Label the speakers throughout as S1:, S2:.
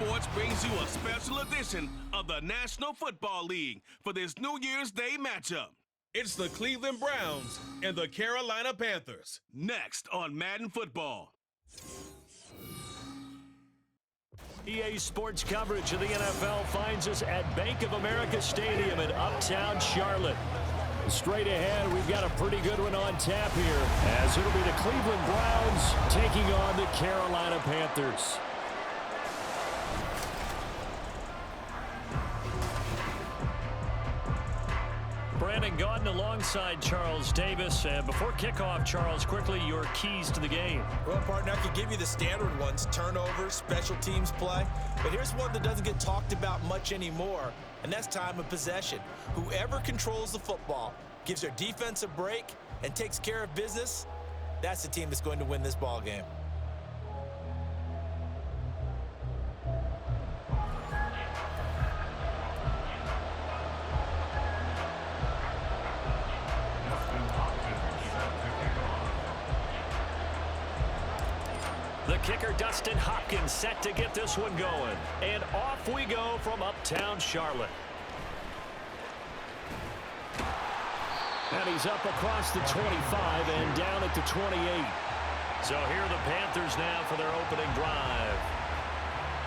S1: Sports brings you a special edition of the National Football League for this New Year's Day matchup. It's the Cleveland Browns and the Carolina Panthers. Next on Madden Football.
S2: EA Sports coverage of the NFL finds us at Bank of America Stadium in Uptown Charlotte. Straight ahead, we've got a pretty good one on tap here, as it'll be the Cleveland Browns taking on the Carolina Panthers. Brandon Gaudin alongside Charles Davis. And before kickoff, Charles, quickly your keys to the game.
S3: Well, partner, I could give you the standard ones: turnovers, special teams play. But here's one that doesn't get talked about much anymore, and that's time of possession. Whoever controls the football, gives their defense a break, and takes care of business, that's the team that's going to win this ball game.
S2: The kicker, Dustin Hopkins, set to get this one going. And off we go from Uptown Charlotte. And he's up across the 25 and down at the 28. So here are the Panthers now for their opening drive.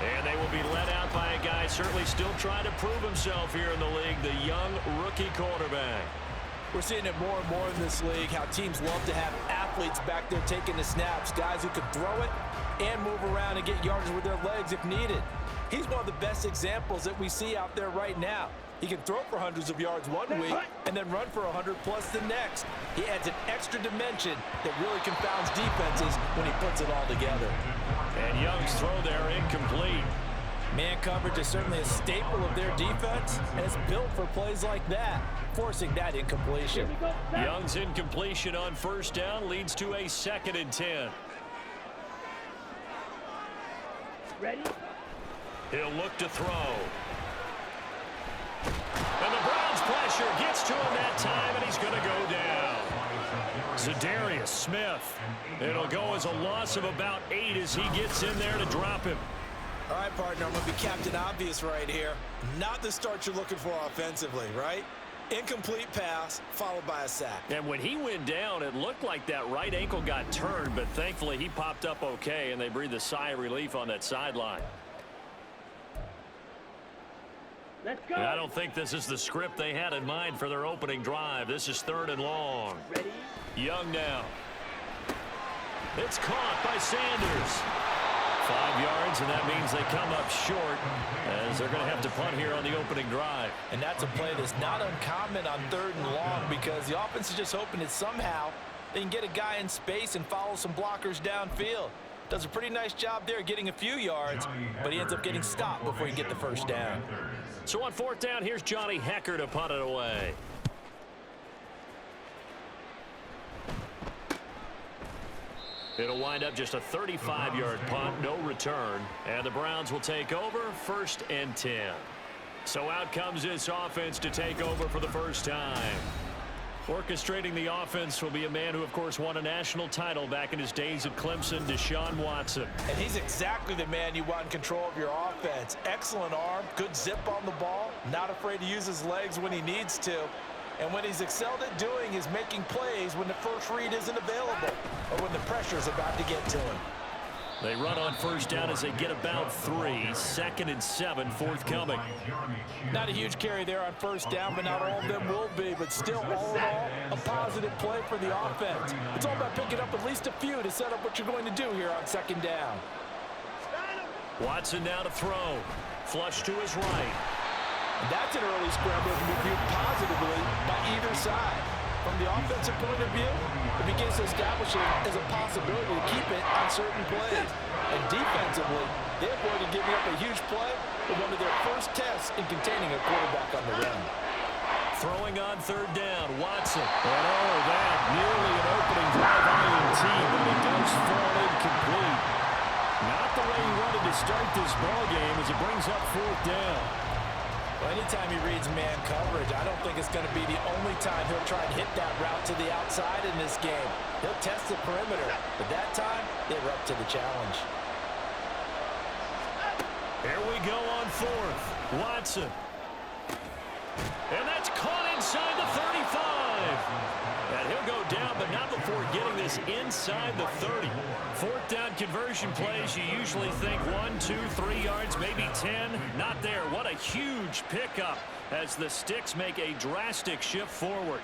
S2: And they will be led out by a guy certainly still trying to prove himself here in the league, the young rookie quarterback.
S3: We're seeing it more and more in this league, how teams love to have athletes back there taking the snaps, guys who can throw it and move around and get yards with their legs if needed. He's one of the best examples that we see out there right now. He can throw for hundreds of yards one week and then run for 100+ the next. He adds an extra dimension that really confounds defenses when he puts it all together.
S2: And Young's throw there incomplete.
S3: Man coverage is certainly a staple of their defense, and it's built for plays like that, forcing that incompletion.
S2: Young's incompletion on first down leads to a 2nd and 10.
S4: Ready?
S2: He'll look to throw. And the Browns pressure gets to him that time, and he's going to go down. Za'Darius Smith. It'll go as a loss of about 8 as he gets in there to drop him.
S3: All right, partner, I'm going to be Captain Obvious right here. Not the start you're looking for offensively, right? Incomplete pass, followed by a sack.
S2: And when he went down, it looked like that right ankle got turned, but thankfully he popped up okay, and they breathed a sigh of relief on that sideline.
S4: Let's go.
S2: And I don't think this is the script they had in mind for their opening drive. This is 3rd and long.
S4: Ready?
S2: Young now. It's caught by Sanders. 5 yards, and that means they come up short as they're going to have to punt here on the opening drive.
S3: And that's a play that's not uncommon on 3rd and long because the offense is just hoping that somehow they can get a guy in space and follow some blockers downfield. Does a pretty nice job there getting a few yards, but he ends up getting stopped before he can get the first down.
S2: So on 4th down, here's Johnny Hecker to punt it away. It'll wind up just a 35-yard punt, no return, and the Browns will take over 1st and 10. So out comes this offense to take over for the first time. Orchestrating the offense will be a man who, of course, won a national title back in his days at Clemson, Deshaun Watson.
S3: And he's exactly the man you want in control of your offense. Excellent arm, good zip on the ball, not afraid to use his legs when he needs to. And when he's excelled at doing is making plays when the first read isn't available or when the pressure's about to get to him.
S2: They run on first down as they get about 3. 2nd and 7 forthcoming.
S3: Not a huge carry there on first down, but not all of them will be. But still, all in all, a positive play for the offense. It's all about picking up at least a few to set up what you're going to do here on 2nd down.
S2: Watson now to throw. Flush to his right.
S3: And that's an early scramble that can be viewed positively by either side. From the offensive point of view, it begins to establish it as a possibility to keep it on certain plays. And defensively, they avoided giving up a huge play with one of their first tests in containing a quarterback on the run.
S2: Throwing on 3rd down, Watson. And oh, that nearly an opening drive INT, but it does fall incomplete. Not the way he wanted to start this ball game as it brings up 4th down.
S3: Well, anytime he reads man coverage, I don't think it's going to be the only time he'll try and hit that route to the outside in this game. He'll test the perimeter, but that time, they were up to the challenge.
S2: Here we go on fourth. Watson. And that's caught inside the 35. And he'll go down, but not before getting this inside the 30. Fourth down conversion plays, you usually think 1, 2, 3 yards, maybe 10. Not there. What a huge pickup as the Sticks make a drastic shift forward.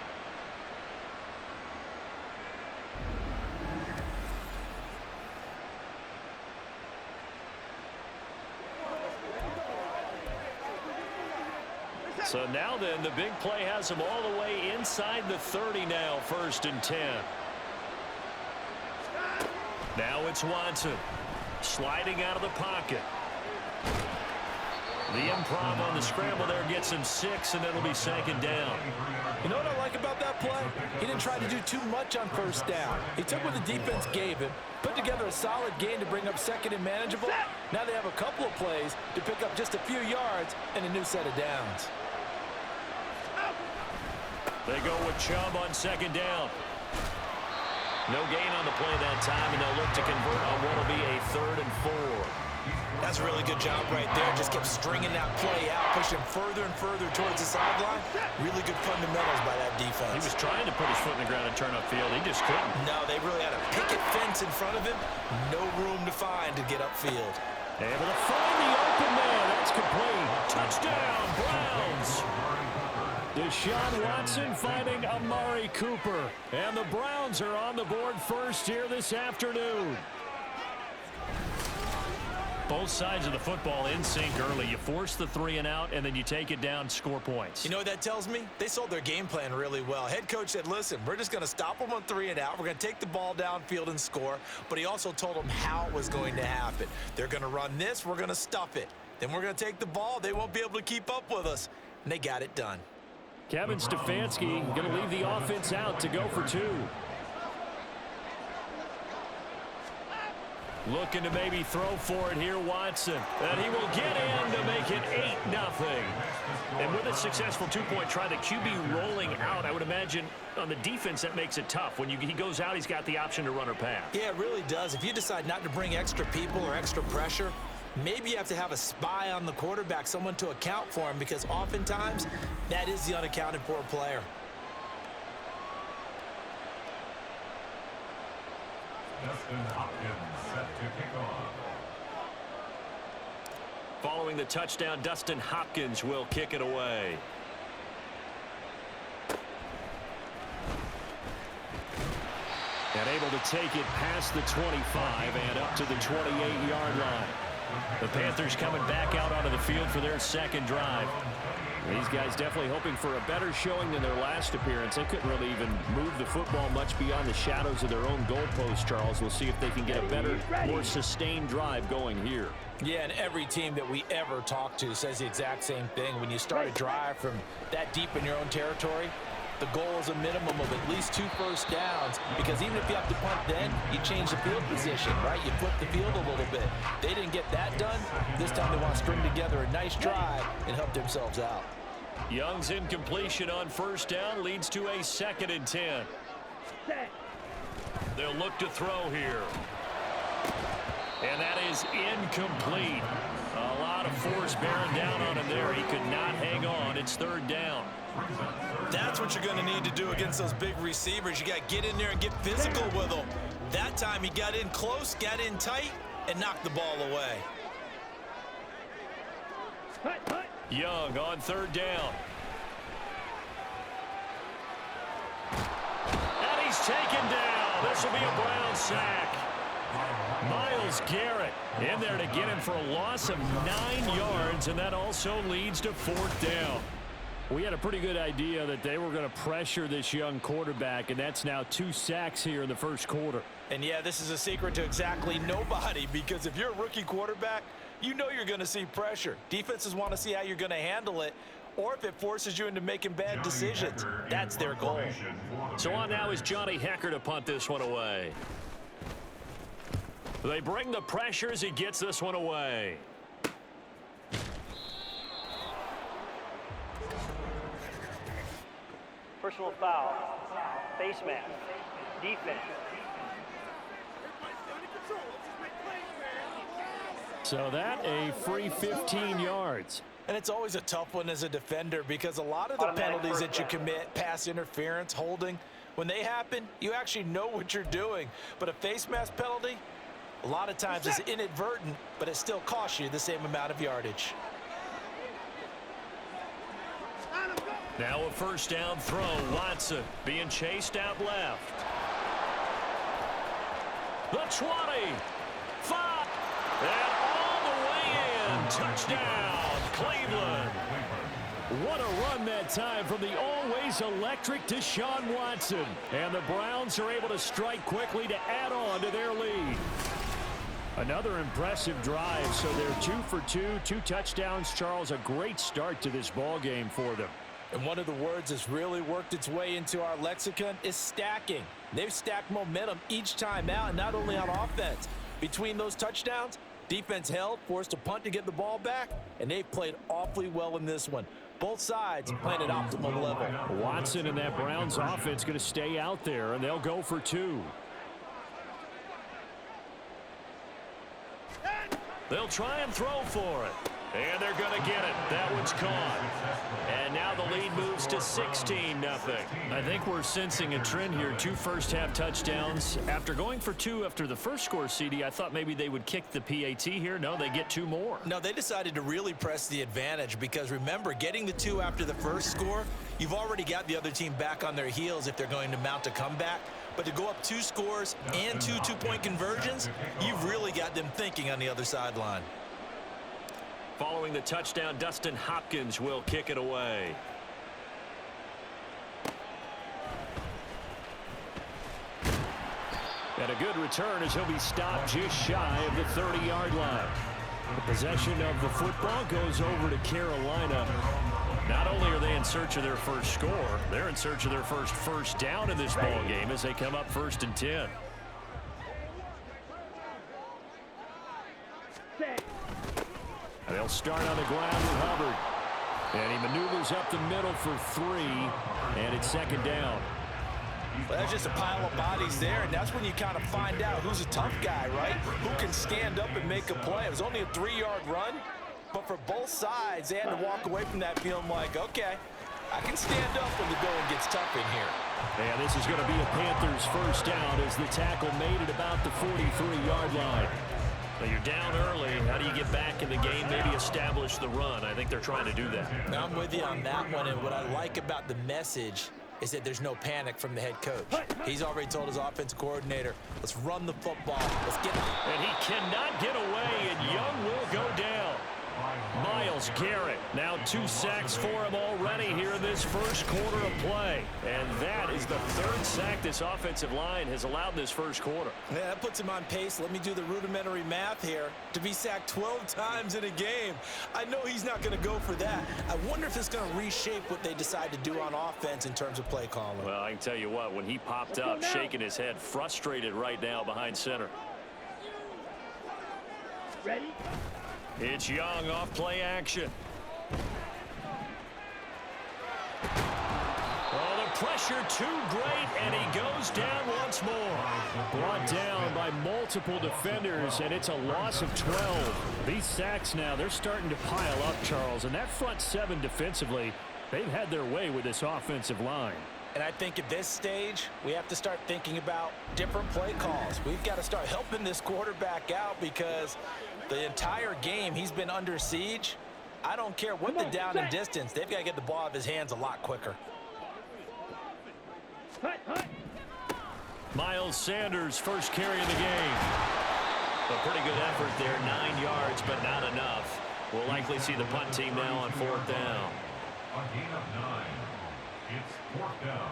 S2: So now then, the big play has them all the way inside the 30 now, 1st and 10. Now it's Watson sliding out of the pocket. The improv on the scramble there gets him 6, and it'll be 2nd down.
S3: You know what I like about that play? He didn't try to do too much on 1st down. He took what the defense gave him, put together a solid gain to bring up 2nd and manageable. Now they have a couple of plays to pick up just a few yards and a new set of downs.
S2: They go with Chubb on 2nd down. No gain on the play that time, and they'll look to convert on what will be a 3rd and 4.
S3: That's a really good job right there. Just kept stringing that play out, pushing further and further towards the sideline. Really good fundamentals by that defense.
S2: He was trying to put his foot in the ground and turn upfield. He just couldn't.
S3: No, they really had a picket fence in front of him. No room to find to get upfield.
S2: Able to find the open man. That's complete. Touchdown, Browns. Deshaun Watson finding Amari Cooper. And the Browns are on the board first here this afternoon. Both sides of the football in sync early. You force the 3 and out, and then you take it down, score points.
S3: You know what that tells me? They sold their game plan really well. Head coach said, listen, we're just going to stop them on 3 and out. We're going to take the ball downfield and score. But he also told them how it was going to happen. They're going to run this. We're going to stuff it. Then we're going to take the ball. They won't be able to keep up with us. And they got it done.
S2: Kevin Stefanski going to leave the offense out to go for 2. Looking to maybe throw for it here, Watson. And he will get in to make it 8-0. And with a successful 2-point try, the QB rolling out, I would imagine on the defense that makes it tough. When he goes out, he's got the option to run or pass.
S3: Yeah, it really does. If you decide not to bring extra people or extra pressure, maybe you have to have a spy on the quarterback, someone to account for him, because oftentimes that is the unaccounted for player.
S2: Following the touchdown, Dustin Hopkins will kick it away. And able to take it past the 25 and up to the 28-yard line. The Panthers coming back out onto the field for their 2nd drive. These guys definitely hoping for a better showing than their last appearance. They couldn't really even move the football much beyond the shadows of their own goalpost, Charles. We'll see if they can get a better, more sustained drive going here.
S3: Yeah, and every team that we ever talk to says the exact same thing. When you start a drive from that deep in your own territory, the goal is a minimum of at least 2 first downs, because even if you have to punt then, you change the field position, right? You flip the field a little bit. They didn't get that done. This time they want to string together a nice drive and help themselves out.
S2: Young's incompletion on 1st down leads to a 2nd and 10. They'll look to throw here. And that is incomplete. A lot of force bearing down on him there. He could not hang on. It's 3rd down.
S3: That's what you're going to need to do against those big receivers. You got to get in there and get physical with them. That time he got in close, got in tight, and knocked the ball away.
S2: Young on 3rd down. And he's taken down. This will be a Brown sack. Myles Garrett in there to get him for a loss of 9 yards, and that also leads to 4th down. We had a pretty good idea that they were going to pressure this young quarterback, and that's now 2 sacks here in the 1st quarter.
S3: And yeah, this is a secret to exactly nobody, because if you're a rookie quarterback, you know you're going to see pressure. Defenses want to see how you're going to handle it, or if it forces you into making bad decisions. That's their goal.
S2: So on now is Johnny Hekker to punt this one away. They bring the pressure as he gets this one away.
S4: Personal foul. Face mask. Defense.
S2: So that a free 15 yards.
S3: And it's always a tough one as a defender because a lot of the penalties that you commit, pass interference, holding, when they happen, you actually know what you're doing. But a face mask penalty, a lot of times is inadvertent, but it still costs you the same amount of yardage.
S2: Now a first down throw. Watson being chased out left. The 20. 5. And all the way in. Touchdown, Cleveland. What a run that time from the always electric Deshaun Watson. And the Browns are able to strike quickly to add on to their lead. Another impressive drive, so they're 2 for 2, 2 touchdowns. Charles, a great start to this ball game for them.
S3: And one of the words that's really worked its way into our lexicon is stacking. They've stacked momentum each time out, and not only on offense. Between those touchdowns, defense held, forced a punt to get the ball back, and they've played awfully well in this one. Both sides playing at optimal level.
S2: Watson and that Browns offense going to stay out there, and they'll go for 2. They'll try and throw for it. And they're going to get it. That one's caught. And now the lead moves to 16-0. I think we're sensing a trend here. 2 first-half touchdowns. After going for 2 after the first score, CD, I thought maybe they would kick the PAT here. No, they get 2 more.
S3: No, they decided to really press the advantage because, remember, getting the 2 after the first score, you've already got the other team back on their heels if they're going to mount a comeback. But to go up 2 scores and 2 two-point conversions, you've really got them thinking on the other sideline.
S2: Following the touchdown, Dustin Hopkins will kick it away. And a good return as he'll be stopped just shy of the 30-yard line. The possession of the football goes over to Carolina. Not only are they in search of their first score, they're in search of their first down in this ball game as they come up 1st and 10. And they'll start on the ground with Hubbard. And he maneuvers up the middle for 3, and it's 2nd down.
S3: Well, that's just a pile of bodies there, and that's when you kind of find out who's a tough guy, right? Who can stand up and make a play. It was only a 3-yard run, but for both sides, they had to walk away from that feeling like, okay, I can stand up when the going gets tough in here.
S2: And this is going to be a Panthers first down as the tackle made it about the 43-yard line. So you're down early. How do you get back in the game, maybe establish the run? I think they're trying to do that.
S3: Now, I'm with you on that one, and what I like about the message is that there's no panic from the head coach. He's already told his offensive coordinator, let's run the football. Let's get it.
S2: And he cannot get away, and Young will go down. Myles Garrett, now 2 sacks for him already here in this first quarter of play. And that is the 3rd sack this offensive line has allowed this first quarter.
S3: Yeah, that puts him on pace. Let me do the rudimentary math here. To be sacked 12 times in a game, I know he's not going to go for that. I wonder if it's going to reshape what they decide to do on offense in terms of play calling.
S2: Well, I can tell you what, when he popped up, shaking his head, frustrated right now behind center.
S4: Ready?
S2: It's Young off play action. Oh, the pressure too great, and he goes down once more. Brought down by multiple defenders, and it's a loss of 12. These sacks now, they're starting to pile up, Charles, and that front 7 defensively, they've had their way with this offensive line.
S3: And I think at this stage, we have to start thinking about different play calls. We've got to start helping this quarterback out because the entire game he's been under siege. I don't care what the down and distance. They've got to get the ball out of his hands a lot quicker.
S2: Miles Sanders, first carry of the game. A pretty good effort there, 9 yards, but not enough. We'll likely see the punt team now on 4th down.
S5: On gain of 9, it's 4th down.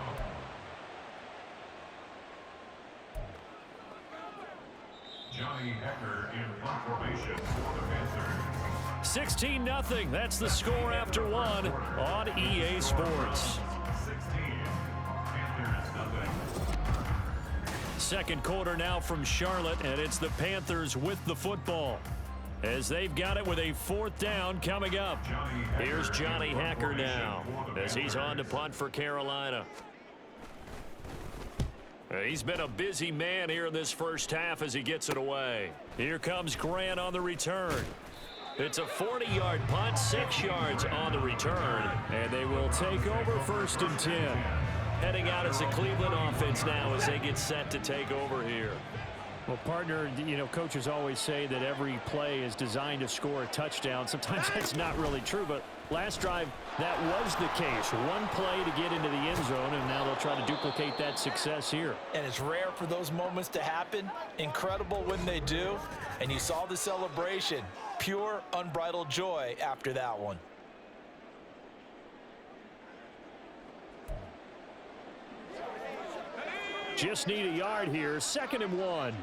S5: Johnny Hecker in punt formation for the Panthers.
S2: 16-0. That's the score after 1 on EA Sports.
S5: 16. Panthers nothing.
S2: Second quarter now from Charlotte, and it's the Panthers with the football as they've got it with a 4th down coming up. Here's Johnny Hecker now as he's on to punt for Carolina. He's been a busy man here in this first half as he gets it away. Here comes Grant on the return. It's a 40-yard punt, 6 yards on the return, and they will take over 1st and 10. Heading out as the Cleveland offense now as they get set to take over here.
S6: Well, partner, you know, coaches always say that every play is designed to score a touchdown. Sometimes that's not really true, but last drive, that was the case. One play to get into the end zone, and now they'll try to duplicate that success here.
S3: And it's rare for those moments to happen. Incredible when they do. And you saw the celebration. Pure, unbridled joy after that one.
S6: Just need a yard here. 2nd and 1.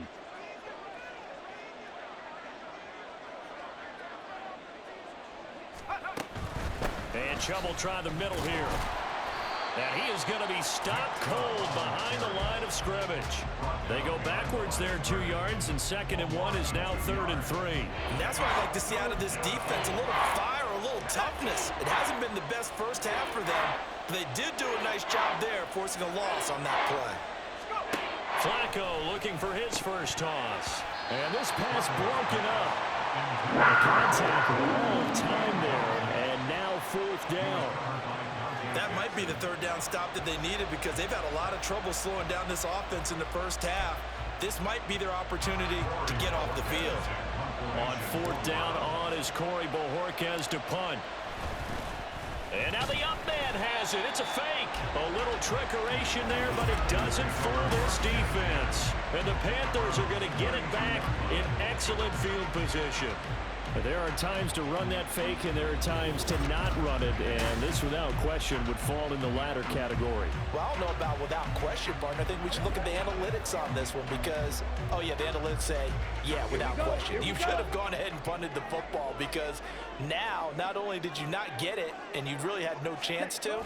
S2: And Chubb will try the middle here. And he is going to be stopped cold behind the line of scrimmage. They go backwards there 2 yards, and 2nd and 1 is now 3rd and 3.
S3: And that's what I like to see out of this defense. A little fire, a little toughness. It hasn't been the best first half for them, but they did do a nice job there, forcing a loss on that play.
S2: Flacco looking for his first toss.
S6: And this pass broken up. The contact long time there, and now 4th down.
S3: That might be the 3rd down stop that they needed because they've had a lot of trouble slowing down this offense in the first half. This might be their opportunity to get off the field.
S2: On 4th down on is Corey Bojorquez to punt. And now the up man has it. It's a fake. A little trickeration there, but it doesn't fool this defense. And the Panthers are going to get it back in excellent field position.
S6: But there are times to run that fake, and there are times to not run it, and this, without question, would fall in the latter category.
S3: Well, I don't know about without question, partner. I think we should look at the analytics on this one because, oh, yeah, the analytics say, yeah, without question. You should have gone ahead and punted the football because now, not only did you not get it, and you really had no chance to,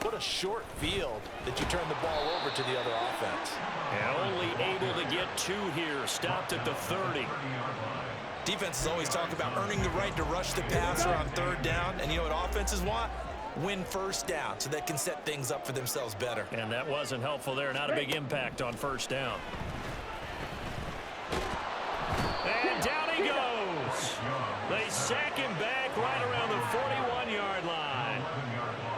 S3: what a short field that you turned the ball over to the other offense.
S2: And only able to get 2 here, stopped at the 30.
S3: Defenses always talk about earning the right to rush the passer on 3rd down, and you know what offenses want? Win 1st down so they can set things up for themselves better.
S2: And that wasn't helpful there. Not a big impact on 1st down. And down he goes. They sack him back right around the 41-yard line.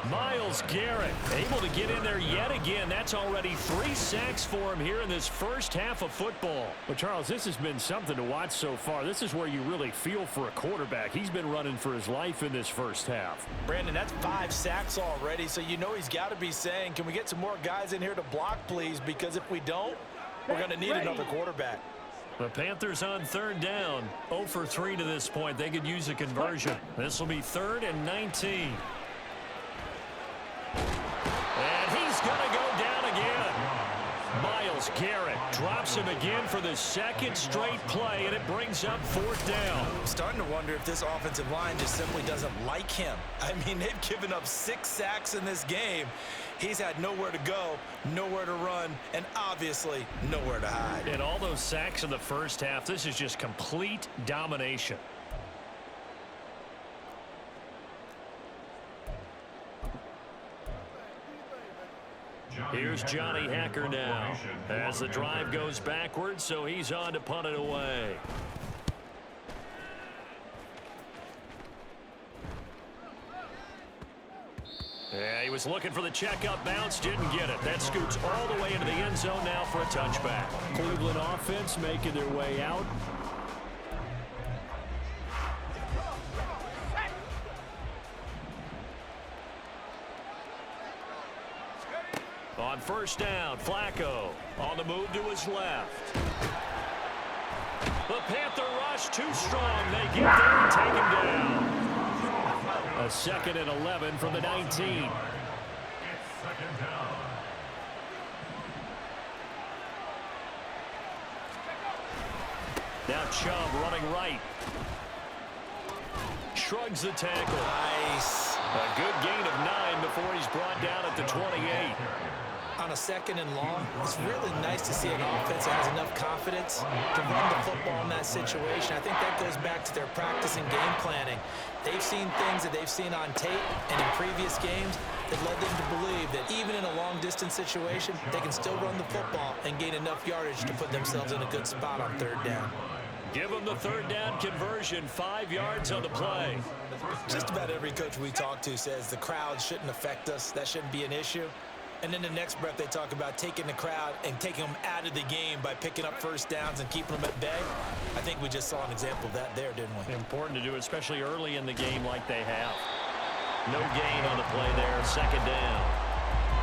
S2: Myles Garrett able to get in there yet again. That's already 3 sacks for him here in this first half of football.
S6: Well, Charles, this has been something to watch so far. This is where you really feel for a quarterback. He's been running for his life in this first half.
S3: Brandon, that's 5 sacks already, so you know he's got to be saying, can we get some more guys in here to block, please? Because if we don't, we're going to need another quarterback.
S2: The Panthers on 3rd down. 0 for 3 to this point. They could use a conversion. This will be 3rd and 19. And he's going to go down again. Myles Garrett drops him again for the 2nd straight play, and it brings up 4th down.
S3: I'm starting to wonder if this offensive line just simply doesn't like him. I mean, they've given up 6 sacks in this game. He's had nowhere to go, nowhere to run, and obviously nowhere to hide.
S2: And all those sacks in the first half, this is just complete domination. Here's Johnny Hacker now as the drive goes backwards, so he's on to punt it away. Yeah, he was looking for the check-up bounce, didn't get it. That scoots all the way into the end zone now for a touchback.
S6: Cleveland offense making their way out.
S2: On 1st down, Flacco on the move to his left. The Panther rush too strong. They get there and take him down.
S6: A 2nd and 11 from the 19.
S5: It's 2nd down.
S2: Now Chubb running right. Shrugs the tackle.
S3: Nice.
S2: A good gain of 9 before he's brought down at the 28.
S3: On a 2nd and long, it's really nice to see an offense that has enough confidence to run the football in that that situation. I think that goes back to their practice and game planning. They've seen things that they've seen on tape and in previous games that led them to believe that even in a long-distance situation, they can still run the football and gain enough yardage to put themselves in a good spot on third down.
S2: Give them the third down conversion, 5 yards on the play.
S3: Just about every coach we talk to says the crowd shouldn't affect us. That shouldn't be an issue. And then the next breath they talk about taking the crowd and taking them out of the game by picking up first downs and keeping them at bay. I think we just saw an example of that there, didn't we?
S2: Important to do, especially early in the game like they have. No gain on the play there, second down.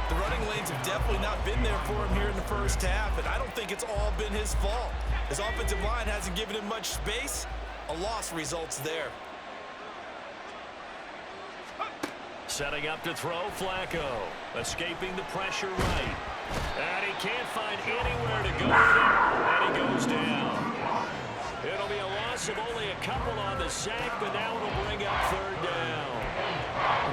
S3: The running lanes have definitely not been there for him here in the first half, and I don't think it's all been his fault. His offensive line hasn't given him much space. A loss results there.
S2: Setting up to throw, Flacco. Escaping the pressure right. And he can't find anywhere to go with it, and he goes down. It'll be a loss of only a couple on the sack, but now it'll bring up third down.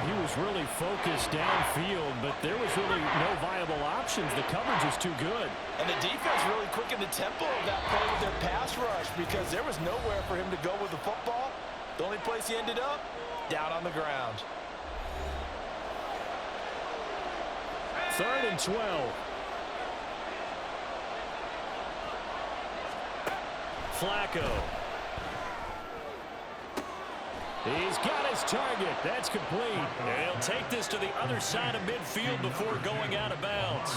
S6: He was really focused downfield, but there was really no viable options. The coverage was too good.
S3: And the defense really quickened the tempo of that play with their pass rush because there was nowhere for him to go with the football. The only place he ended up, down on the ground.
S6: 3rd and 12.
S2: Flacco.
S6: He's got his target. That's complete.
S2: And he'll take this to the other side of midfield before going out of bounds.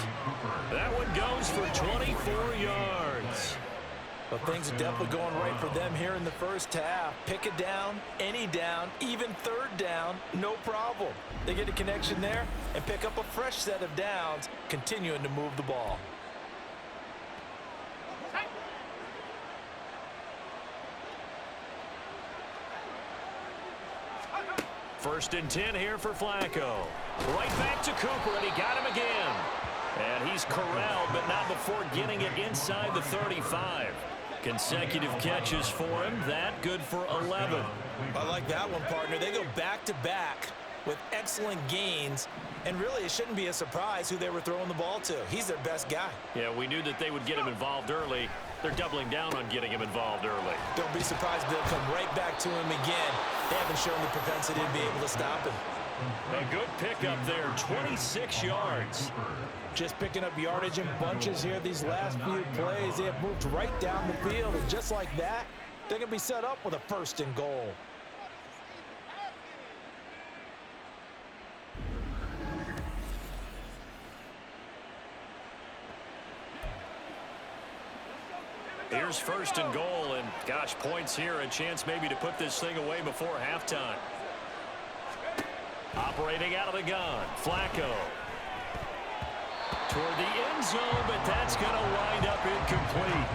S2: That one goes for 24 yards.
S3: But things are definitely going right for them here in the first half. Pick it down, any down, even third down, no problem. They get a connection there and pick up a fresh set of downs, continuing to move the ball.
S2: First and 10 here for Flacco. Right back to Cooper, and he got him again. And he's corralled, but not before getting it inside the 35. Consecutive catches for him. That good for 11.
S3: I like that one, partner. They go back-to-back with excellent gains, and really it shouldn't be a surprise who they were throwing the ball to. He's their best guy.
S2: Yeah, we knew that they would get him involved early. They're doubling down on getting him involved early.
S3: Don't be surprised if they'll come right back to him again. They haven't shown the propensity to be able to stop him.
S2: A good pickup there, 26 yards.
S3: Just picking up yardage in bunches here these last few plays. They have moved right down the field, and just like that, they're going to be set up with a 1st and goal.
S2: Here's 1st and goal, and gosh, points here, a chance maybe to put this thing away before halftime. Operating out of the gun, Flacco. Toward the end zone, but that's going to wind up incomplete.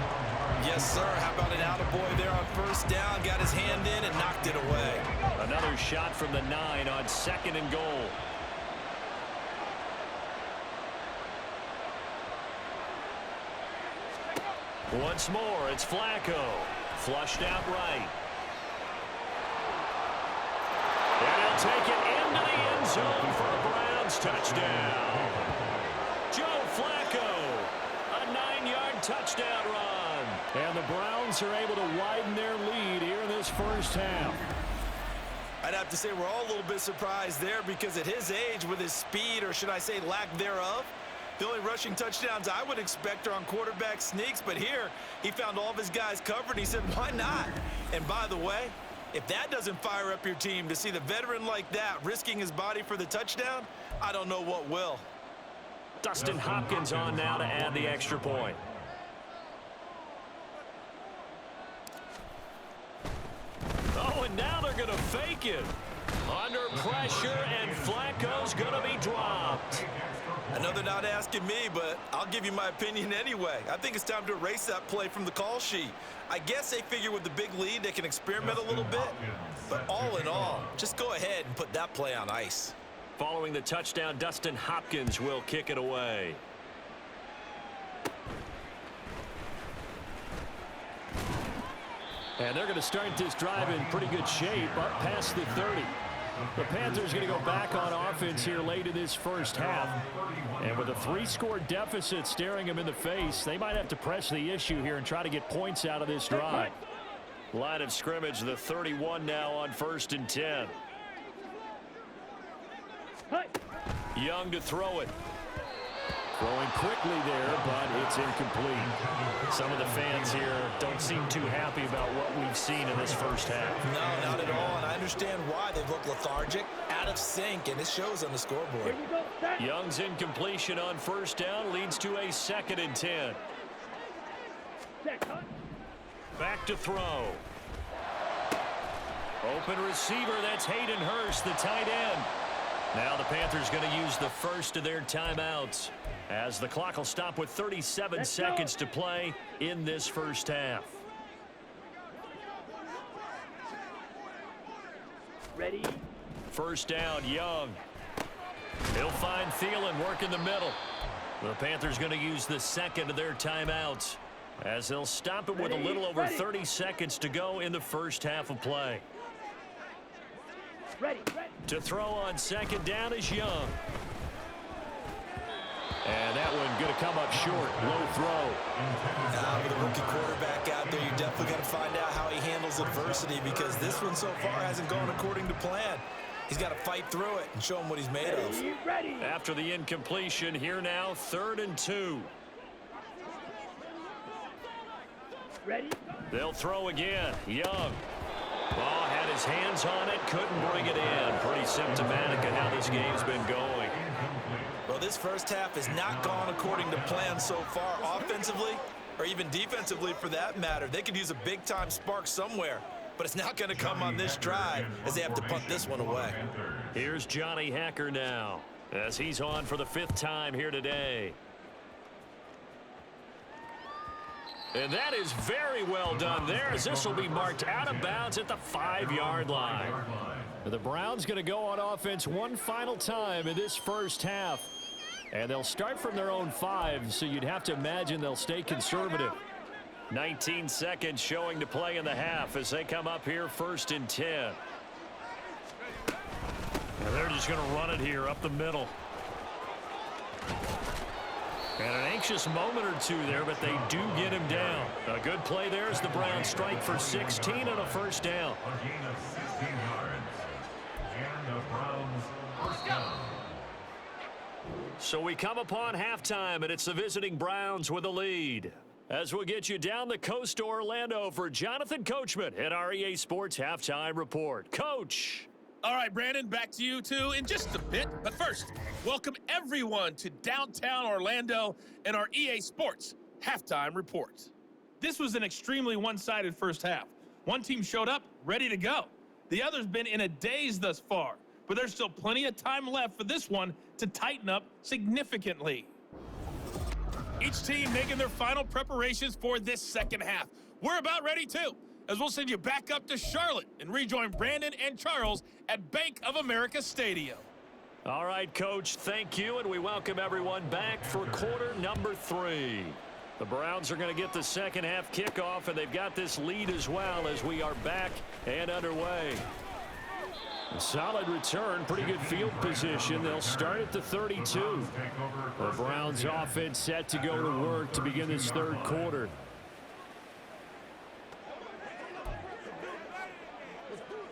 S3: Yes, sir. How about an attaboy there on 1st down? Got his hand in and knocked it away.
S2: Another shot from the 9 on 2nd and goal. Once more, it's Flacco. Flushed out right. And he'll take it into the end zone for a Browns touchdown. Joe Flacco, a 9-yard touchdown run.
S6: And the Browns are able to widen their lead here in this first half.
S3: I'd have to say we're all a little bit surprised there because at his age, with his speed, or should I say lack thereof, the only rushing touchdowns I would expect are on quarterback sneaks, but here he found all of his guys covered. He said, why not? And by the way, if that doesn't fire up your team to see the veteran like that risking his body for the touchdown, I don't know what will.
S2: Dustin Hopkins on now to add the extra point. Oh, and now they're going to fake it. Under pressure, and Flacco's going to be dropped.
S3: Another not asking me, but I'll give you my opinion anyway. I think it's time to erase that play from the call sheet. I guess they figure with the big lead they can experiment a little bit. But all in all, just go ahead and put that play on ice.
S2: Following the touchdown, Dustin Hopkins will kick it away.
S6: And they're going to start this drive in pretty good shape up past the 30. The Panthers going to go back on offense here late in this first half. And with a 3-score deficit staring them in the face, they might have to press the issue here and try to get points out of this drive.
S2: Line of scrimmage, the 31 now on 1st and 10. Young to throw it.
S6: Throwing quickly there, but it's incomplete.
S2: Some of the fans here don't seem too happy about what we've seen in this first half.
S3: No, not at all, and I understand why. They've looked lethargic, out of sync, and it shows on the scoreboard.
S2: Young's incompletion on 1st down leads to a 2nd and 10. Back to throw. Open receiver, that's Hayden Hurst, the tight end. Now the Panthers going to use the first of their timeouts, as the clock will stop with 37 seconds to play in this first half.
S4: Ready?
S2: First down, Young. He'll find Thielen, work in the middle. The Panthers going to use the second of their timeouts, as they'll stop it with a little over 30 seconds to go in the first half of play.
S4: Ready.
S2: To throw on 2nd down is Young. And that one going to come up short. Low throw.
S3: Now, with a rookie quarterback out there, you definitely got to find out how he handles adversity, because this one so far hasn't gone according to plan. He's got to fight through it and show him what he's made of.
S4: Ready.
S2: After the incompletion, here now, 3rd and 2.
S4: Ready.
S2: They'll throw again. Young. Ball had his hands on it, couldn't bring it in. Pretty symptomatic of how this game's been going.
S3: Well, this first half has not gone according to plan so far, offensively or even defensively for that matter. They could use a big-time spark somewhere, but it's not going to come on this drive, as they have to punt this one away.
S2: Here's Johnny Hacker now, as he's on for the 5th time here today. And that is very well done there, as this will be marked out of bounds at the 5-yard line.
S6: The Browns going to go on offense one final time in this first half. And they'll start from their own 5, so you'd have to imagine they'll stay conservative.
S2: 19 seconds showing to play in the half as they come up here 1st and 10. And they're just going to run it here up the middle. And an anxious moment or two there, but they do get him down. A good play there as the Browns strike for 16 and a 1st down.
S5: A gain of 16 yards. And the Browns first down.
S2: So we come upon halftime, and it's the visiting Browns with a lead. As we'll get you down the coast to Orlando for Jonathan Coachman at our EA Sports Halftime Report. Coach.
S7: All right, Brandon, back to you two in just a bit. But first, welcome everyone to downtown Orlando and our EA Sports Halftime Report. This was an extremely one-sided first half. One team showed up ready to go. The other's been in a daze thus far, but there's still plenty of time left for this one to tighten up significantly. Each team making their final preparations for this second half. We're about ready too, as we'll send you back up to Charlotte and rejoin Brandon and Charles at Bank of America Stadium.
S2: All right, Coach, thank you, and we welcome everyone back for quarter number 3. The Browns are going to get the second half kickoff, and they've got this lead as well as we are back and underway. A solid return, pretty good field position. They'll start at the 32. The Browns offense set to go to work to begin this 3rd quarter.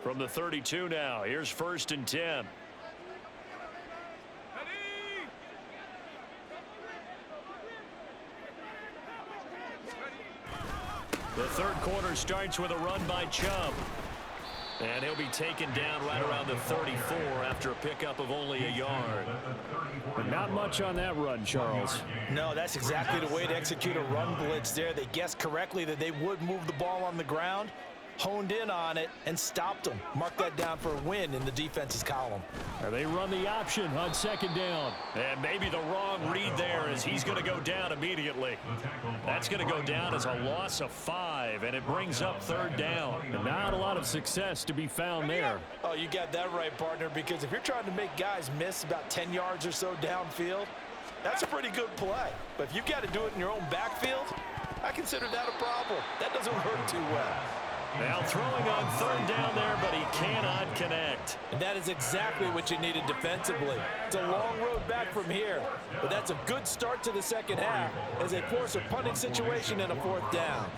S2: From the 32 now, here's 1st and 10. The 3rd quarter starts with a run by Chubb. And he'll be taken down right around the 34 after a pickup of only a yard.
S6: But not much on that run, Charles.
S3: No, that's exactly the way to execute a run blitz there. They guessed correctly that they would move the ball on the ground, honed in on it, and stopped them. Mark that down for a win in the defense's column.
S6: And they run the option on 2nd down.
S2: And maybe the wrong read there, as he's going to go down immediately. That's going to go down as a loss of 5, and it brings up 3rd down.
S6: And not a lot of success to be found there.
S3: Oh, you got that right, partner, because if you're trying to make guys miss about 10 yards or so downfield, that's a pretty good play. But if you've got to do it in your own backfield, I consider that a problem. That doesn't work too well.
S2: Now throwing on 3rd down there, but he cannot connect.
S3: And that is exactly what you needed defensively. It's a long road back from here, but that's a good start to the second half as they force a punting situation and a 4th down.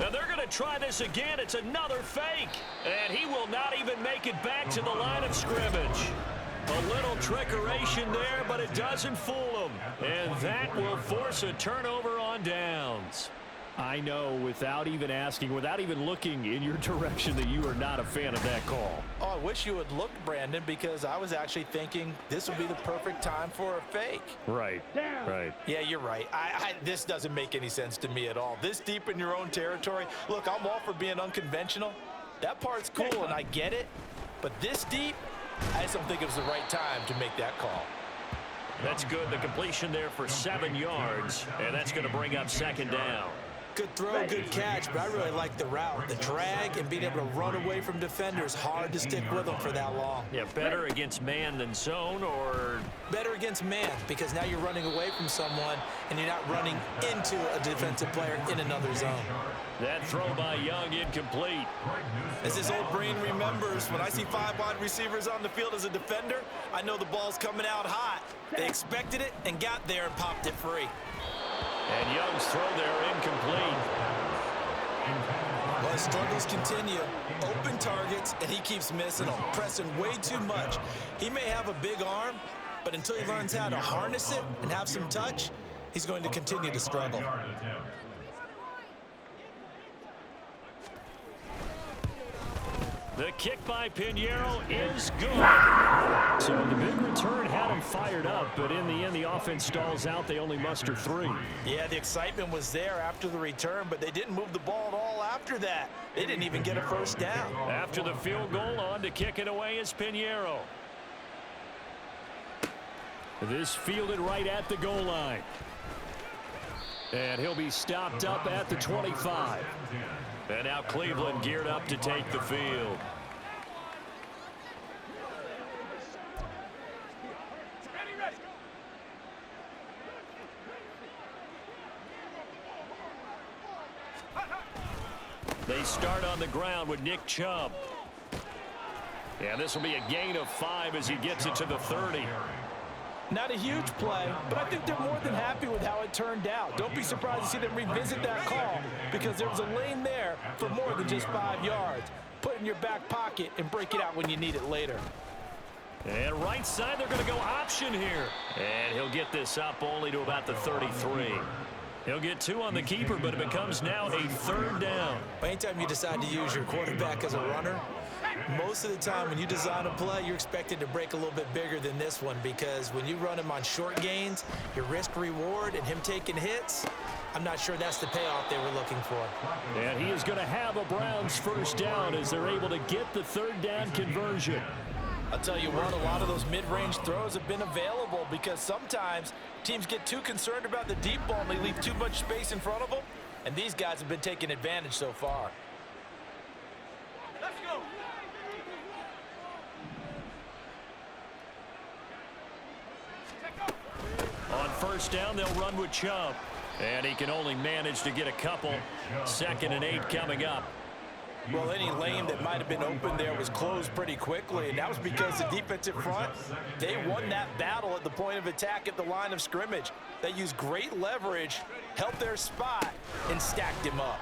S2: And they're going to try this again. It's another fake. And he will not even make it back to the line of scrimmage. A little trickeration there, but it doesn't fool him. And that will force a turnover on downs.
S6: I know, without even asking, without even looking in your direction, that you are not a fan of that call.
S3: Oh, I wish you would look, Brandon, because I was actually thinking this would be the perfect time for a fake.
S6: Right, right.
S3: Yeah, you're right. This doesn't make any sense to me at all. This deep in your own territory. Look, I'm all for being unconventional. That part's cool, and I get it. But this deep, I just don't think it was the right time to make that call.
S2: That's good. The completion there for 7 yards, and that's going to bring up second down.
S3: Good throw, good catch, but I really like the route. The drag and being able to run away from defenders, hard to stick with them for that long.
S2: Yeah, better against man than zone, or?
S3: Better against man, because now you're running away from someone and you're not running into a defensive player in another zone.
S2: That throw by Young incomplete.
S3: As his old brain remembers, when I see 5 wide receivers on the field as a defender, I know the ball's coming out hot. They expected it and got there and popped it free.
S2: And Young's throw there incomplete.
S3: Well, his struggles continue. Open targets, and he keeps missing them, pressing way too much. He may have a big arm, but until he learns how to harness it and have some touch, he's going to continue to struggle.
S2: The kick by Pinheiro is good.
S6: So the big return had him fired up, but in the end, the offense stalls out. They only muster 3.
S3: Yeah, the excitement was there after the return, but they didn't move the ball at all after that. They didn't even get a first down.
S2: After the field goal, on to kick it away is Pinheiro.
S6: This fielded right at the goal line. And he'll be stopped up at the 25.
S2: And now Cleveland geared up to take the field. They start on the ground with Nick Chubb. And this will be a gain of 5 as he gets it to the 30.
S3: Not a huge play, but I think they're more than happy with how it turned out. Don't be surprised to see them revisit that call, because there was a lane there for more than just 5 yards. Put it in your back pocket and break it out when you need it later.
S2: And right side, they're going to go option here. And he'll get this up only to about the 33. He'll get 2 on the keeper, but it becomes now a 3rd down.
S3: Anytime you decide to use your quarterback as a runner, most of the time when you design a play, you're expected to break a little bit bigger than this one, because when you run him on short gains, your risk-reward and him taking hits, I'm not sure that's the payoff they were looking for.
S6: And he is going to have a Browns first down as they're able to get the 3rd down conversion.
S3: I'll tell you what, a lot of those mid-range throws have been available, because sometimes teams get too concerned about the deep ball and they leave too much space in front of them, and these guys have been taking advantage so far.
S4: Let's go.
S2: On first down, they'll run with Chubb. And he can only manage to get a couple. 2nd and 8 coming up.
S3: Well, any lane that might have been open there was closed pretty quickly, and that was because the defensive front, they won that battle at the point of attack at the line of scrimmage. They used great leverage, held their spot, and stacked him up.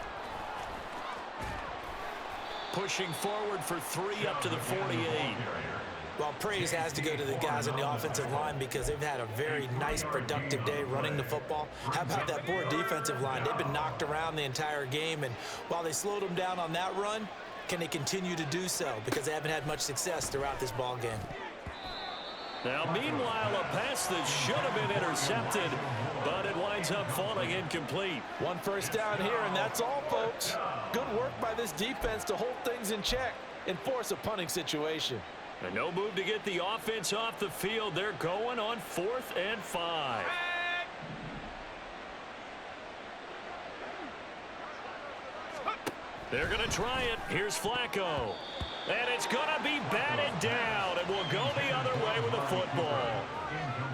S2: Pushing forward for 3 up to the 48.
S3: Well, praise has to go to the guys on the offensive line, because they've had a very nice, productive day running the football. How about that poor defensive line? They've been knocked around the entire game, and while they slowed them down on that run, can they continue to do so? Because they haven't had much success throughout this ball game.
S2: Now, meanwhile, a pass that should have been intercepted, but it winds up falling incomplete.
S3: 1 first down here, and that's all, folks. Good work by this defense to hold things in check and force a punting situation.
S2: And no move to get the offense off the field. They're going on 4th and 5. They're going to try it. Here's Flacco. And it's going to be batted down, and will go the other way with the football.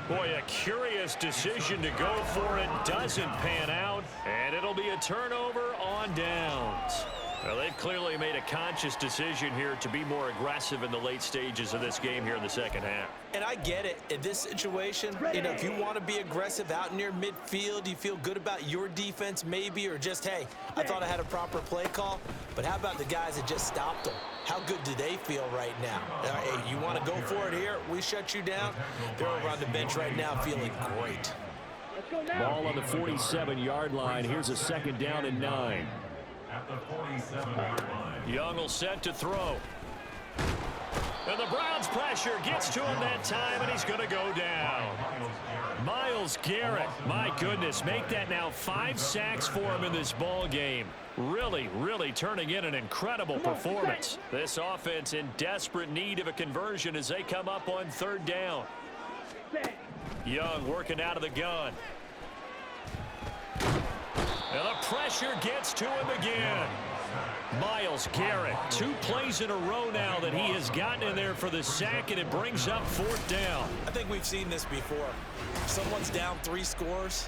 S2: Boy, a curious decision to go for it. Doesn't pan out, and it'll be a turnover on downs. Well, they've clearly made a conscious decision here to be more aggressive in the late stages of this game here in the second half.
S3: And I get it. In this situation, if you want to be aggressive out near midfield, you feel good about your defense maybe, or just, hey, I thought I had a proper play call. But how about the guys that just stopped them? How good do they feel right now? Hey, you want to go for it here? We shut you down. They're over on the bench right now feeling great.
S4: Let's go now.
S6: Ball on the 47-yard line. Here's a 2nd down and 9.
S5: At the 47-yard line.
S2: Young will set to throw. And the Browns pressure gets to him that time, and he's going to go down. Myles Garrett, my goodness, make that now 5 sacks for him in this ball game. Really, really turning in an incredible performance. This offense in desperate need of a conversion as they come up on 3rd down. Young working out of the gun. And the pressure gets to him again. Myles Garrett, 2 plays in a row now that he has gotten in there for the sack, and it brings up 4th down.
S3: I think we've seen this before. Someone's down 3 scores.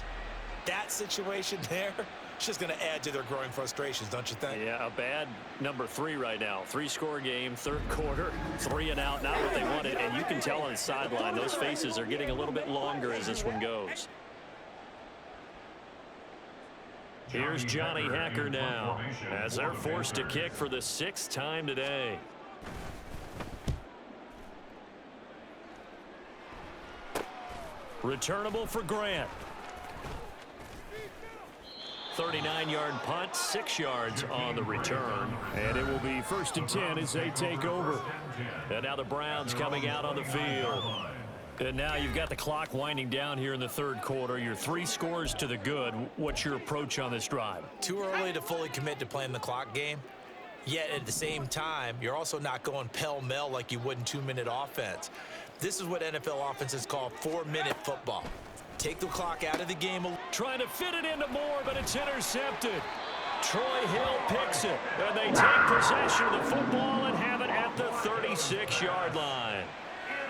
S3: That situation there, it's just going to add to their growing frustrations, don't you think?
S2: Yeah, a bad number 3 right now. 3-score game, 3rd quarter, 3 and out, not what they wanted. And you can tell on the sideline, those faces are getting a little bit longer as this one goes. Here's Johnny Hacker now as they're forced to kick for the 6th time today. Returnable for Grant. 39-yard punt, 6 yards on the return.
S6: And it will be 1st and 10 as they take over.
S2: And now the Browns coming out on the field. And now you've got the clock winding down here in the 3rd quarter. You're 3 scores to the good. What's your approach on this drive?
S3: Too early to fully commit to playing the clock game. Yet at the same time, you're also not going pell-mell like you would in 2-minute offense. This is what NFL offenses call 4-minute football. Take the clock out of the game.
S2: Trying to fit it into Moore, but it's intercepted. Troy Hill picks it, and they take possession of the football and have it at the 36-yard line.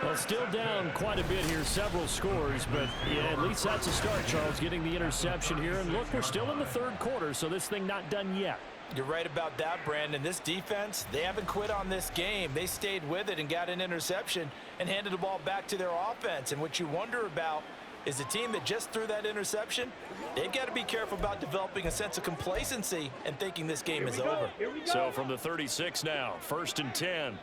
S6: Well, still down quite a bit here, several scores, but yeah, at least that's a start, Charles, getting the interception here. And look, we're still in the 3rd quarter, so this thing not done yet.
S3: You're right about that, Brandon. This defense, they haven't quit on this game. They stayed with it and got an interception and handed the ball back to their offense. And what you wonder about is the team that just threw that interception, they've got to be careful about developing a sense of complacency and thinking this game is over.
S2: So from the 36 now, 1st and 10.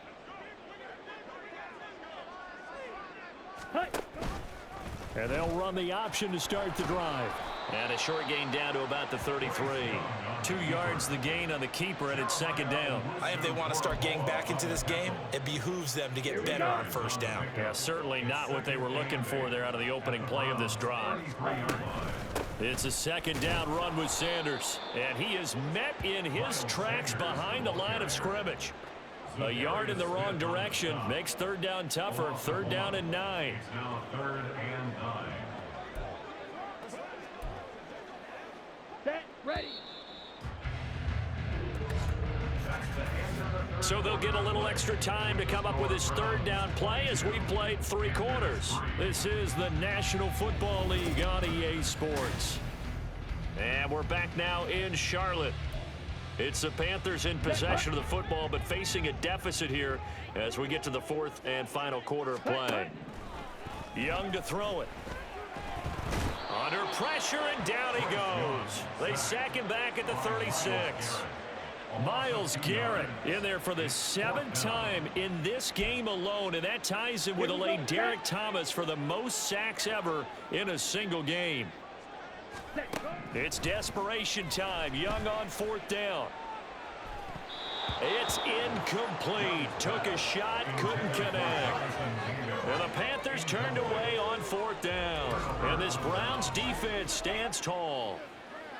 S6: And they'll run the option to start the drive.
S2: And a short gain down to about the 33. 2 yards the gain on the keeper, and it's 2nd down.
S3: If they want to start getting back into this game, it behooves them to get better on 1st down.
S2: Yeah, certainly not what they were looking for there out of the opening play of this drive. It's a 2nd down run with Sanders, and he is met in his tracks behind the line of scrimmage. A yard in the wrong direction makes 3rd down tougher. 3rd down and 9.
S5: It's now 3rd and 9.
S4: Set, ready.
S2: So they'll get a little extra time to come up with his 3rd down play as we've played 3 quarters. This is the National Football League on EA Sports. And we're back now in Charlotte. It's the Panthers in possession of the football, but facing a deficit here as we get to the 4th and final quarter of play. Young to throw it. Under pressure, and down he goes. They sack him back at the 36. Myles Garrett in there for the 7th time in this game alone, and that ties him with a late Derek Thomas for the most sacks ever in a single game. It's desperation time. Young on 4th down. It's incomplete. Took a shot, couldn't connect. And the Panthers turned away on 4th down. And this Browns defense stands tall.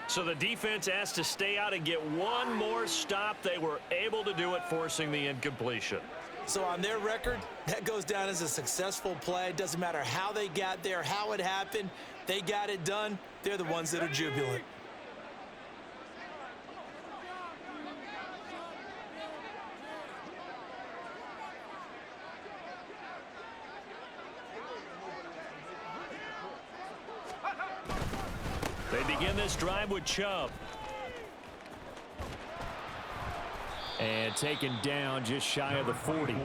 S2: So the defense has to stay out and get one more stop. They were able to do it, forcing the incompletion.
S3: So on their record, that goes down as a successful play. Doesn't matter how they got there, how it happened. They got it done. They're the ones that are jubilant.
S2: They begin this drive with Chubb.
S6: and taken down just shy of the 40.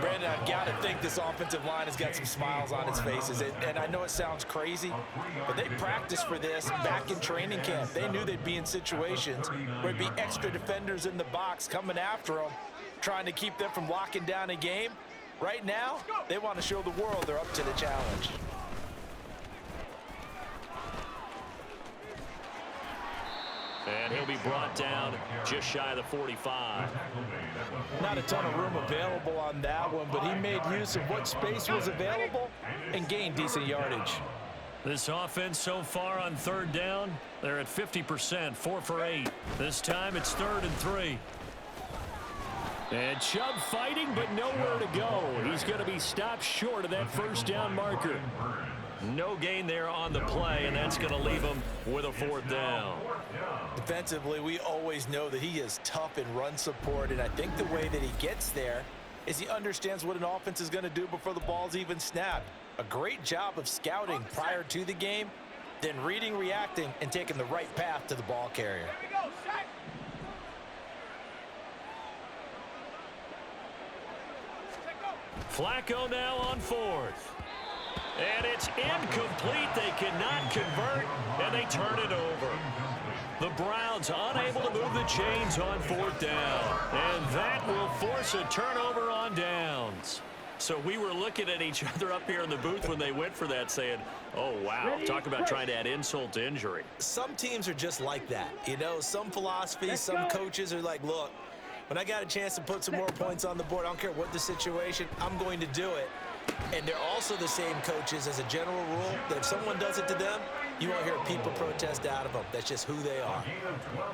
S3: Brandon, I've got to think this offensive line has got some smiles on its faces. And I know it sounds crazy, but they practiced for this back in training camp. They knew they'd be in situations where there'd be extra defenders in the box coming after them, trying to keep them from locking down a game. Right now, they want to show the world they're up to the challenge.
S2: And he'll be brought down just shy of the 45.
S3: Not a ton of room available on that one, but he made use of what space was available and gained decent yardage.
S2: This offense so far on third down, they're at 50%, 4 for 8. This time it's 3rd and 3.
S6: And Chubb fighting, but nowhere to go. He's going to be stopped short of that first down marker.
S2: No gain there on the play, and that's going to leave him with a 4th down.
S3: Defensively, we always know that he is tough in run support, and I think the way that he gets there is he understands what an offense is going to do before the ball's even snapped. A great job of scouting prior to the game, then reading, reacting, and taking the right path to the ball carrier.
S2: Flacco now on 4th. And it's incomplete. They cannot convert, and they turn it over. The Browns unable to move the chains on 4th down. And that will force a turnover on downs. So we were looking at each other up here in the booth when they went for that saying, oh, wow, talk about trying to add insult to injury.
S3: Some teams are just like that. You know, some philosophies, some coaches are like, look, when I got a chance to put some more points on the board, I don't care what the situation, I'm going to do it. And they're also the same coaches as a general rule that if someone does it to them, you won't hear people protest out of them. That's just who they are.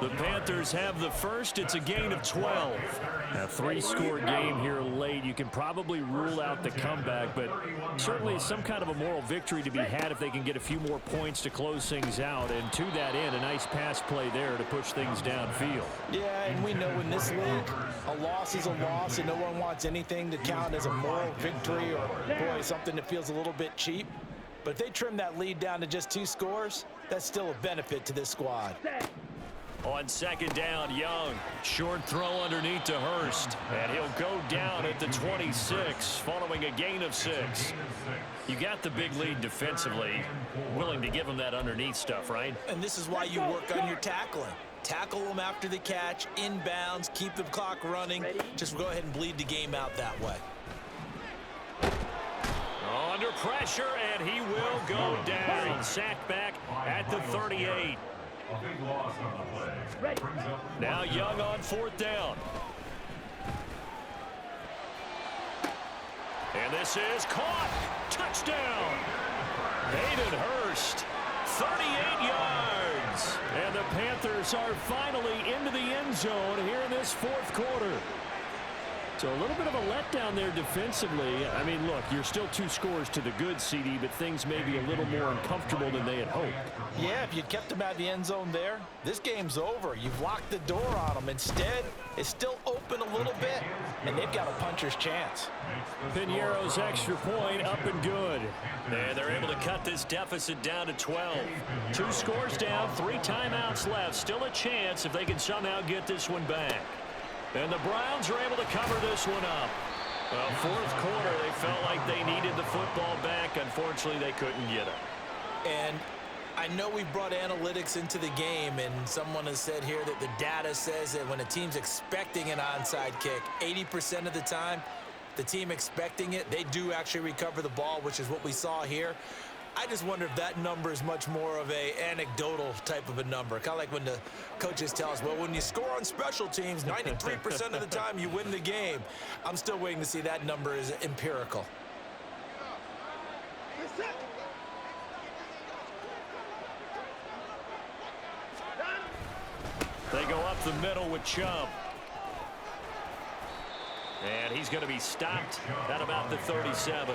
S6: The Panthers have the first. It's a gain of 12. A 3-score game here late. You can probably rule out the comeback, but certainly some kind of a moral victory to be had if they can get a few more points to close things out. And to that end, a nice pass play there to push things downfield.
S3: Yeah, and we know in this league, a loss is a loss, and no one wants anything to count as a moral victory or, boy, something that feels a little bit cheap. But if they trim that lead down to just 2 scores, that's still a benefit to this squad.
S2: On 2nd down, Young. Short throw underneath to Hurst. And he'll go down at the 26 following a gain of 6. You got the big lead defensively. Willing to give him that underneath stuff, right?
S3: And this is why you work on your tackling. Tackle them after the catch, inbounds, keep the clock running. Just go ahead and bleed the game out that way.
S2: Under pressure, and he will go down. Sacked back at the 38.
S5: A big loss on the play.
S2: Now Young on 4th down. And this is caught. Touchdown. Hayden Hurst, 38 yards.
S6: And the Panthers are finally into the end zone here in this 4th quarter. So a little bit of a letdown there defensively. I mean, look, you're still 2 scores to the good, CD, but things may be a little more uncomfortable than they had hoped.
S3: Yeah, if you'd kept them at the end zone there, this game's over. You've locked the door on them. Instead, it's still open a little bit, and they've got a puncher's chance.
S6: Piñeiro's extra point up and good.
S2: And they're able to cut this deficit down to 12. 2 scores down, 3 timeouts left. Still a chance if they can somehow get this one back. And the Browns are able to cover this one up. Well, 4th quarter, they felt like they needed the football back. Unfortunately, they couldn't get it.
S3: And I know we brought analytics into the game, and someone has said here that the data says that when a team's expecting an onside kick, 80% of the time, the team expecting it, they do actually recover the ball, which is what we saw here. I just wonder if that number is much more of a anecdotal type of a number. Kind of like when the coaches tell us, well, when you score on special teams, 93% of the time you win the game. I'm still waiting to see that number is empirical.
S2: They go up the middle with Chubb. And he's going to be stopped at about the 37.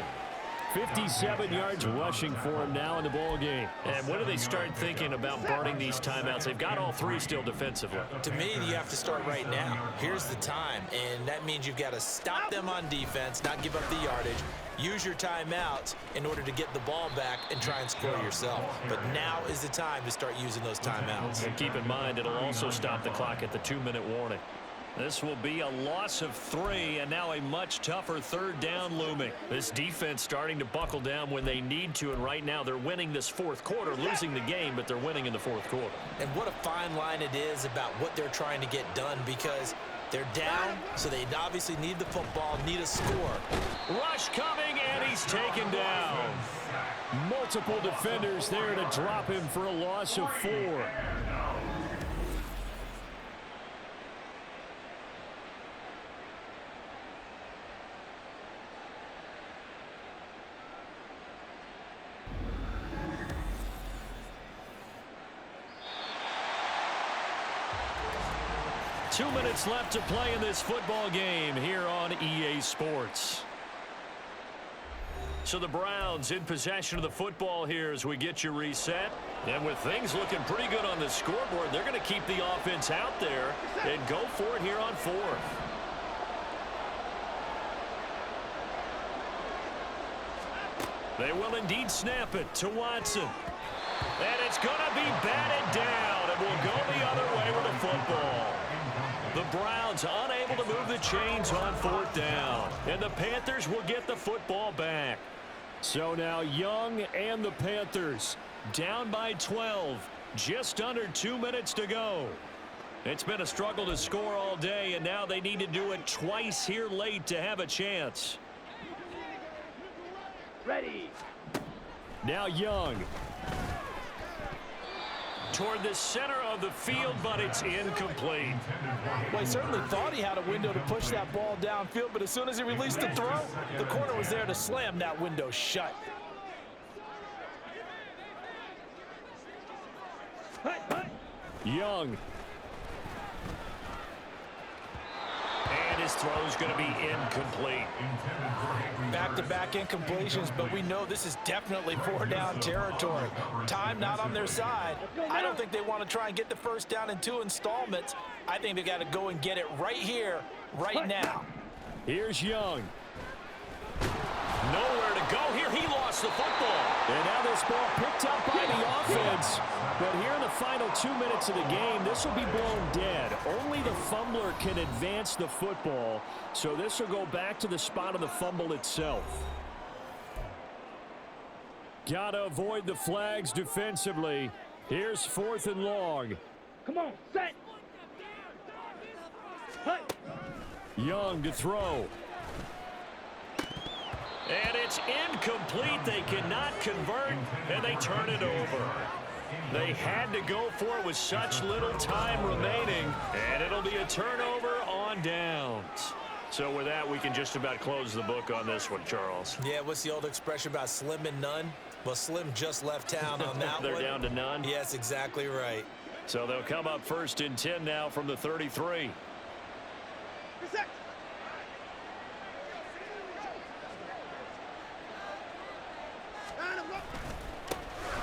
S6: 57 yards rushing for him now in the ball game.
S2: And when do they start thinking about burning these timeouts? They've got all 3 still defensively.
S3: To me, you have to start right now. Here's the time, and that means you've got to stop them on defense, not give up the yardage, use your timeouts in order to get the ball back and try and score yourself. But now is the time to start using those timeouts.
S2: And keep in mind, it'll also stop the clock at the 2-minute warning. This will be a loss of 3, and now a much tougher third down looming. This defense starting to buckle down when they need to, and right now they're winning this fourth quarter, losing the game, but they're winning in the fourth quarter.
S3: And what a fine line it is about what they're trying to get done, because they're down, so they obviously need the football, need a score.
S2: Rush coming, and he's taken down.
S6: Multiple defenders there to drop him for a loss of 4.
S2: 2 minutes left to play in this football game here on EA Sports. So the Browns in possession of the football here as we get you reset. And with things looking pretty good on the scoreboard, they're going to keep the offense out there and go for it here on 4th. They will indeed snap it to Watson. And it's going to be batted down, and will go the other way with the football. The Browns unable to move the chains on 4th down, and the Panthers will get the football back.
S6: So now Young and the Panthers down by 12. Just under 2 minutes to go.
S2: It's been a struggle to score all day, and now they need to do it twice here late to have a chance.
S4: Ready.
S6: Now Young.
S2: Toward the center of the field, but it's incomplete.
S3: Well, he certainly thought he had a window to push that ball downfield, but as soon as he released the throw, the corner was there to slam that window shut.
S6: Young.
S2: And his throw's going to be incomplete.
S3: Back-to-back incompletions, but we know this is definitely 4-down territory. Time not on their side. I don't think they want to try and get the first down in 2 installments. I think they got to go and get it right here, right now.
S6: Here's Young.
S2: Nowhere to go here. He lost the football.
S6: And now this ball picked up by the offense. But here in the final 2 minutes of the game, this will be blown dead. Only the fumbler can advance the football. So this will go back to the spot of the fumble itself. Got to avoid the flags defensively. Here's 4th and long.
S4: Come on, set.
S6: Young to throw.
S2: And it's incomplete. They cannot convert, and they turn it over. They had to go for it with such little time remaining, and it'll be a turnover on downs. So with that, we can just about close the book on this one, Charles.
S3: Yeah, what's the old expression about slim and none? Well, Slim just left town on that
S2: They're
S3: one.
S2: down to none?
S3: Yes, exactly right.
S2: So they'll come up 1st and 10 now from the 33.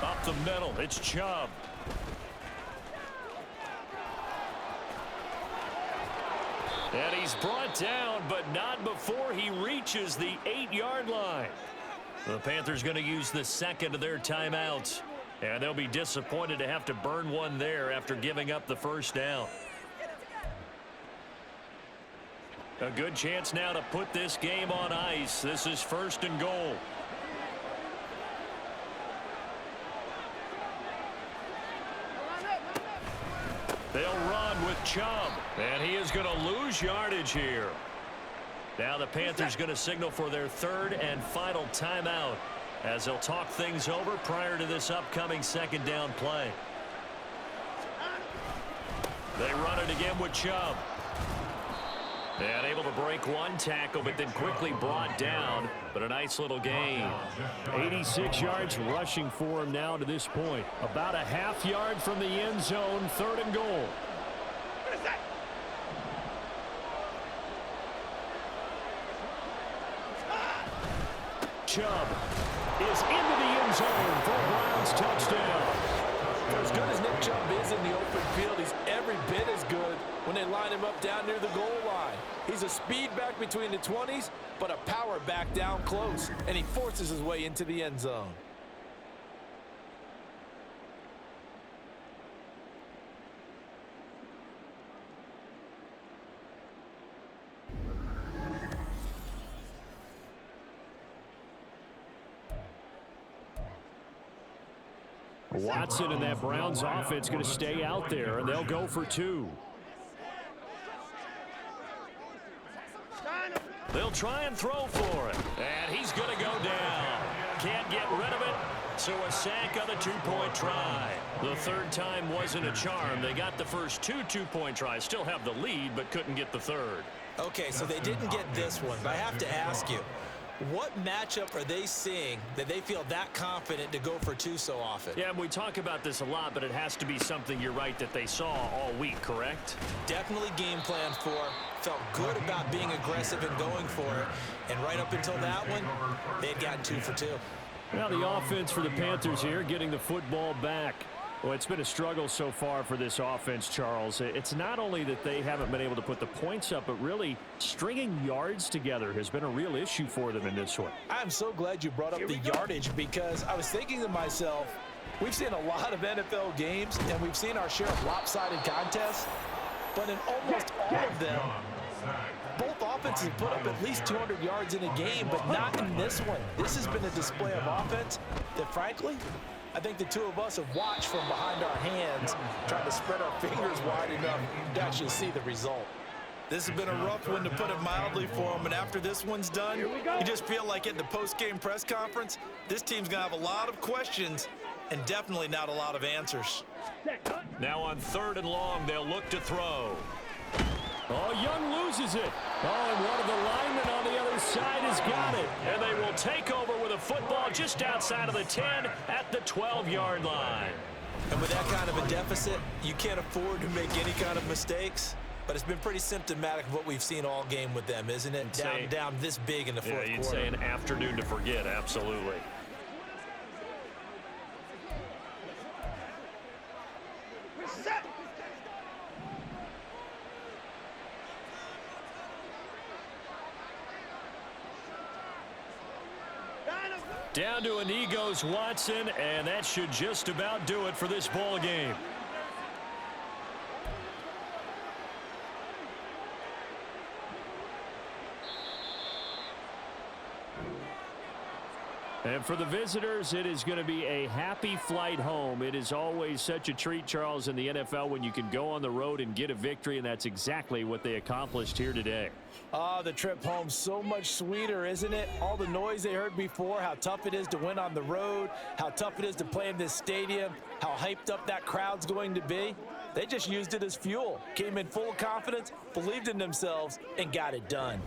S2: Up the middle, it's Chubb. And he's brought down, but not before he reaches the 8-yard line. The Panthers going to use the second of their timeouts. And they'll be disappointed to have to burn one there after giving up the first down. A good chance now to put this game on ice. This is 1st and goal. They'll run with Chubb, and he is going to lose yardage here. Now the Panthers going to signal for their 3rd and final timeout as they'll talk things over prior to this upcoming 2nd down play. They run it again with Chubb. And able to break one tackle, but then quickly brought down. But a nice little gain.
S6: 86 yards rushing for him now to this point. About a half yard from the end zone, 3rd and goal. Chubb is into the end zone for a Browns touchdown.
S3: For as good as Nick Chubb is in the open field, he's every bit as good when they line him up down near the goal line. He's a speed back between the 20s, but a power back down close, and he forces his way into the end zone.
S6: Watson and that Browns offense going to stay out there, and they'll go for 2.
S2: They'll try and throw for it. And he's going to go down. Can't get rid of it. So a sack on the 2-point try. The third time wasn't a charm. They got the first 2 2-point tries. Still have the lead, but couldn't get the third.
S3: Okay, so they didn't get this one, but I have to ask you, what matchup are they seeing that they feel that confident to go for 2 so often?
S2: Yeah, we talk about this a lot, but it has to be something, you're right, that they saw all week, correct?
S3: Definitely game plan for, felt good about being aggressive and going for it, and right up until that one, they had gotten 2 for 2.
S6: Now the offense for the Panthers here, getting the football back. Well, it's been a struggle so far for this offense, Charles. It's not only that they haven't been able to put the points up, but really stringing yards together has been a real issue for them in this one.
S3: I'm so glad you brought up the yardage, because I was thinking to myself, we've seen a lot of NFL games, and we've seen our share of lopsided contests, but in almost all of them, both offenses put up at least 200 yards in a game, but not in this one. This has been a display of offense that, frankly, I think the two of us have watched from behind our hands, trying to spread our fingers wide enough to actually see the result. This has been a rough one, to put it mildly, for them, and after this one's done, you just feel like at the post-game press conference, this team's going to have a lot of questions and definitely not a lot of answers.
S2: Now on 3rd and long, they'll look to throw.
S6: Oh, Young loses it. Oh, and one of the linemen on the other side has got it.
S2: And they will take over with a football just outside of the 10 at the 12-yard line.
S3: And with that kind of a deficit, you can't afford to make any kind of mistakes. But it's been pretty symptomatic of what we've seen all game with them, isn't it? Down this big in the fourth quarter.
S2: You'd say an afternoon to forget, absolutely. Down to a knee goes Watson, and that should just about do it for this ball game.
S6: And for the visitors, it is going to be a happy flight home. It is always such a treat, Charles, in the NFL when you can go on the road and get a victory, and that's exactly what they accomplished here today.
S3: Oh, the trip home, so much sweeter, isn't it? All the noise they heard before, how tough it is to win on the road, how tough it is to play in this stadium, how hyped up that crowd's going to be. They just used it as fuel, came in full of confidence, believed in themselves, and got it done.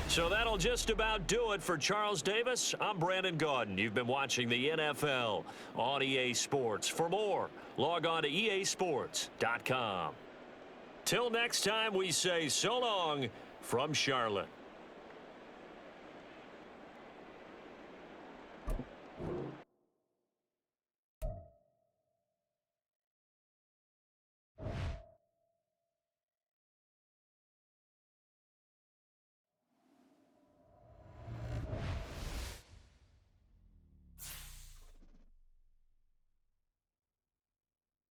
S2: So that'll just about do it for Charles Davis. I'm Brandon Gaudin. You've been watching the NFL on EA Sports. For more, log on to easports.com. Till next time, we say so long from Charlotte.